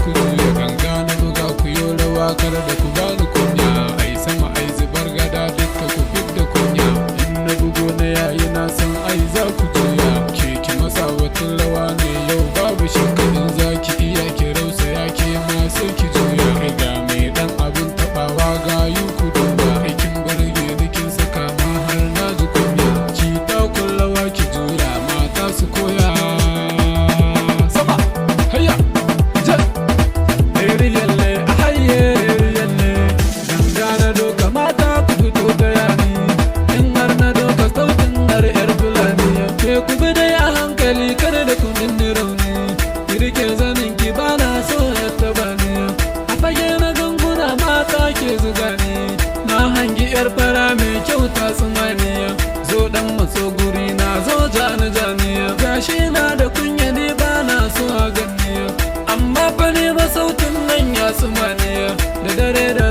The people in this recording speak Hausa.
ku juya ganga na buga ku yo rawa kar da ku bani kunya ai sama ai zubar gada dukka ku fidda kunya in na bugo na yayi na san ai za ku juya ki masa wata rawa ne yau babu shakka in za ki iya ki rausa ya ke ma sai ki juya riga mai dan abin tabawa gayu ku duba aikin barge nikin saka ma har na ji kunya ki ta kullawa ki juya mata su koya sama hayya ja eriyalle ahaye eriyalle ganga na doka mata ku fito ta yani in har na doka sautin har yar fulani ke ku bi da ya hankali kada da ku minni rauni ki rike zanin ki bana so ya taba ni a fage na ganguna mata ke zuga ni na hangi yar fara mai kyau ta sumaniya zo dan maso guri na zo jani janiya gashi na da kunya ne bana so a ganiya amma fa ne ba sautin nan ya sumaniya da dare da